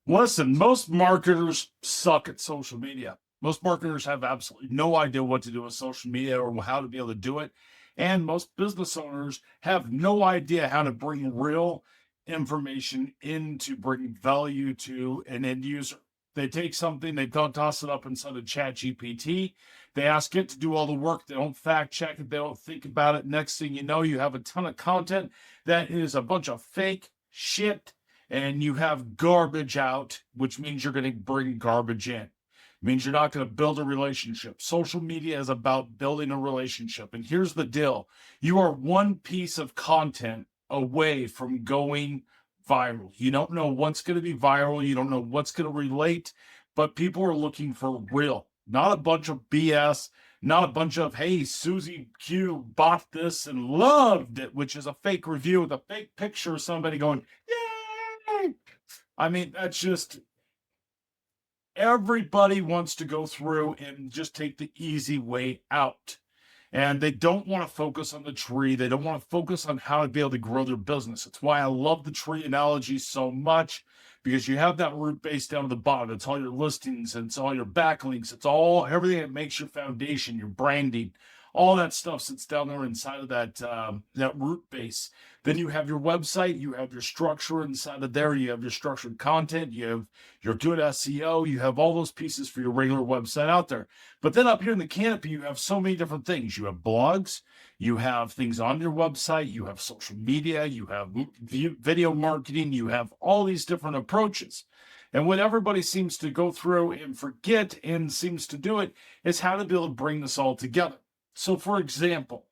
Listen, most marketers suck at social media. Most marketers have absolutely no idea what to do with social media or how to be able to do it. And most business owners have no idea how to bring real information in to bring value to an end user. They take something, they don't toss it up inside of Chat GPT. They ask it to do all the work. They don't fact check it. They don't think about it. Next thing you know, you have a ton of content that is a bunch of fake shit, and you have garbage out, which means you're going to bring garbage in. It means you're not going to build a relationship. Social media is about building a relationship. And here's the deal. You are one piece of content away from going viral. You don't know what's going to be viral. You don't know what's going to relate, but people are looking for real, not a bunch of BS, not a bunch of, hey, Susie Q bought this and loved it, which is a fake review with a fake picture of somebody going, yay. I mean, that's just, everybody wants to go through and just take the easy way out. And they don't want to focus on the tree. They don't want to focus on how to be able to grow their business. It's why I love the tree analogy so much, because you have that root base down to the bottom. It's all your listings, it's all your backlinks, it's all everything that makes your foundation, your branding, all that stuff sits down there inside of that root base. Then you have your website, you have your structure inside of there, you have your structured content, you have your good SEO, you have all those pieces for your regular website out there. But then up here in the canopy, you have so many different things. You have blogs, you have things on your website, you have social media, you have video marketing, you have all these different approaches. And what everybody seems to go through and forget and seems to do it is how to be able to bring this all together. So, for example,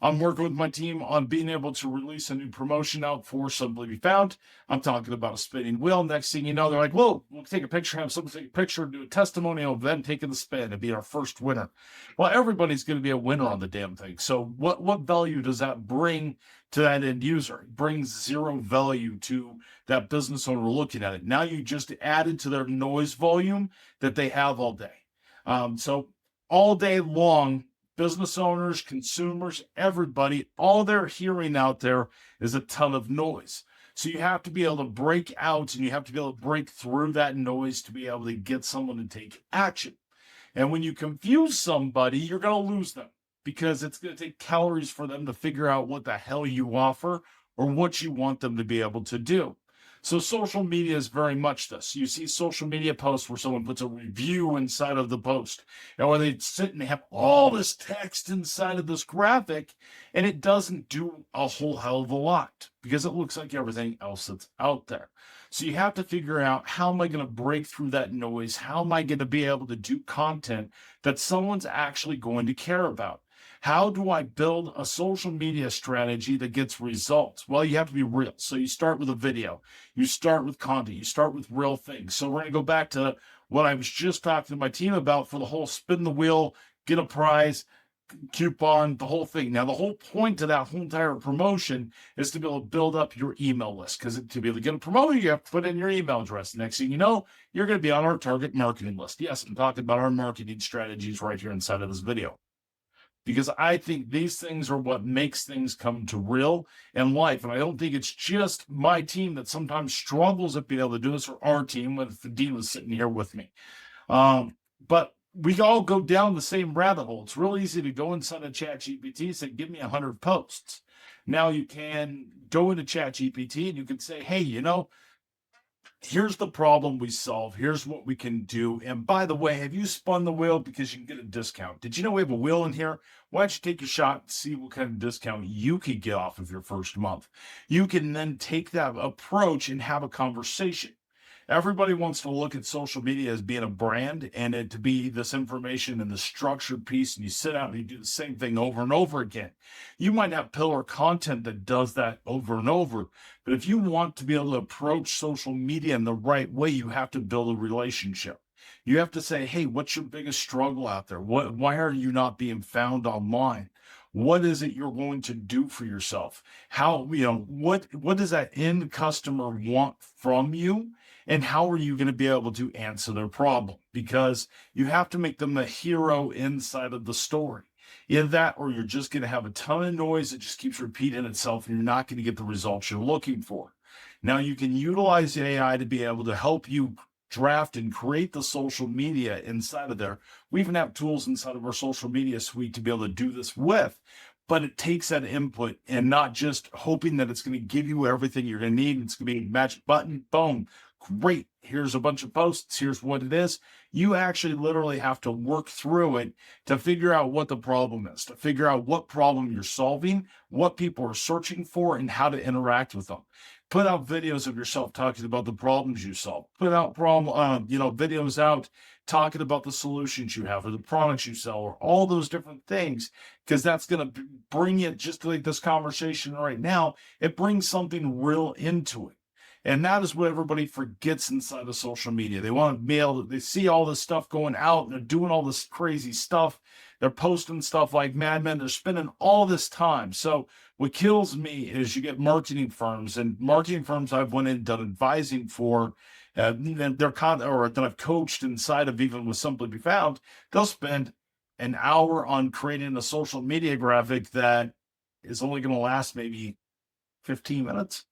I'm working with my team on being able to release a new promotion out for Simply Be Found. I'm talking about a spinning wheel. Next thing you know, they're like, whoa, we'll take a picture, have someone take a picture, do a testimonial of them taking the spin and be our first winner. Well, everybody's going to be a winner on the damn thing. So what value does that bring to that end user? It brings zero value to that business owner looking at it. Now you just added to their noise volume that they have all day. So all day long, business owners, consumers, everybody, all they're hearing out there is a ton of noise. So you have to be able to break out and you have to be able to break through that noise to be able to get someone to take action. And when you confuse somebody, you're going to lose them, because it's going to take calories for them to figure out what the hell you offer or what you want them to be able to do. So social media is very much this. You see social media posts where someone puts a review inside of the post, and where they sit and they have all this text inside of this graphic, and it doesn't do a whole hell of a lot because it looks like everything else that's out there. So you have to figure out, how am I going to break through that noise? How am I going to be able to do content that someone's actually going to care about? How do I build a social media strategy that gets results? Well, you have to be real. So you start with a video, you start with content, you start with real things. So we're going to go back to what I was just talking to my team about for the whole spin the wheel, get a prize, coupon, the whole thing. Now, the whole point of that whole entire promotion is to be able to build up your email list, because to be able to get a promoter, you have to put in your email address. Next thing you know, you're going to be on our target marketing list. Yes, I'm talking about our marketing strategies right here inside of this video, because I think these things are what makes things come to real in life. And I don't think it's just my team that sometimes struggles at being able to do this, or our team, when Dean was sitting here with me. But we all go down the same rabbit hole. It's real easy to go inside of Chat GPT and say, give me 100 posts. Now you can go into Chat GPT and you can say, hey, here's the problem we solve. Here's what we can do. And by the way, have you spun the wheel? Because you can get a discount. Did you know we have a wheel in here? Why don't you take a shot and see what kind of discount you could get off of your first month? You can then take that approach and have a conversation. Everybody wants to look at social media as being a brand and it to be this information and the structured piece, and you sit out and you do the same thing over and over again. You might have pillar content that does that over and over, but if you want to be able to approach social media in the right way, you have to build a relationship. You have to say, hey, what's your biggest struggle out there? Why are you not being found online? What is it you're going to do for yourself? How, what does that end customer want from you? And how are you going to be able to answer their problem? Because you have to make them the hero inside of the story. Either that, or you're just going to have a ton of noise that just keeps repeating itself and you're not going to get the results you're looking for. Now you can utilize AI to be able to help you draft and create the social media inside of there. We even have tools inside of our social media suite to be able to do this with, but it takes that input and not just hoping that it's going to give you everything you're going to need. It's going to be a magic button, boom, great. Here's a bunch of posts. Here's what it is. You actually literally have to work through it to figure out what the problem is, to figure out what problem you're solving, what people are searching for, and how to interact with them. Put out videos of yourself talking about the problems you solve. Put out videos out talking about the solutions you have or the products you sell or all those different things, because that's going to bring it, just like this conversation right now, it brings something real into it. And that is what everybody forgets inside of social media. They want to be able to, they see all this stuff going out and they're doing all this crazy stuff. They're posting stuff like madmen. They're spending all this time. So what kills me is you get marketing firms, and marketing firms I've went in and done advising for, that I've coached inside of, even with Simply Be Found. They'll spend an hour on creating a social media graphic that is only going to last maybe 15 minutes.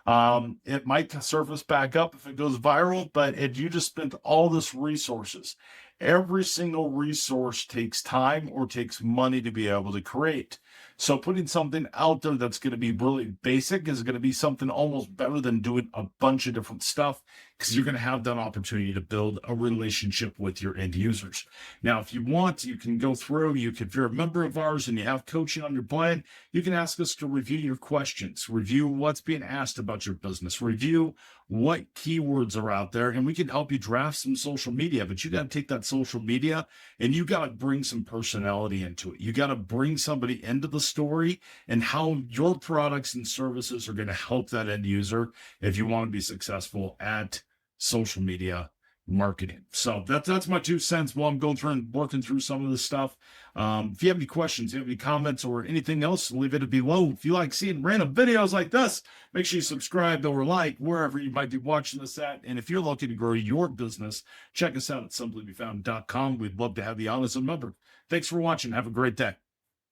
It might surface back up if it goes viral, but if you just spent all this resources, every single resource takes time or takes money to be able to create. So putting something out there that's going to be really basic is going to be something almost better than doing a bunch of different stuff, because you're going to have that opportunity to build a relationship with your end users. Now, if you want, you can go through, if you're a member of ours and you have coaching on your plan, you can ask us to review your questions, review what's being asked about your business, review what keywords are out there, and we can help you draft some social media. But you got to take that social media and you got to bring some personality into it. You got to bring somebody into the story and how your products and services are going to help that end user if you want to be successful at social media marketing. So that's my 2 cents while I'm going through and working through some of this stuff. If you have any questions, you have any comments or anything else, leave it below. If you like seeing random videos like this, make sure you subscribe or like wherever you might be watching this at. And if you're looking to grow your business, check us out at simplybefound.com. We'd love to have you on as a member. Thanks for watching. Have a great day.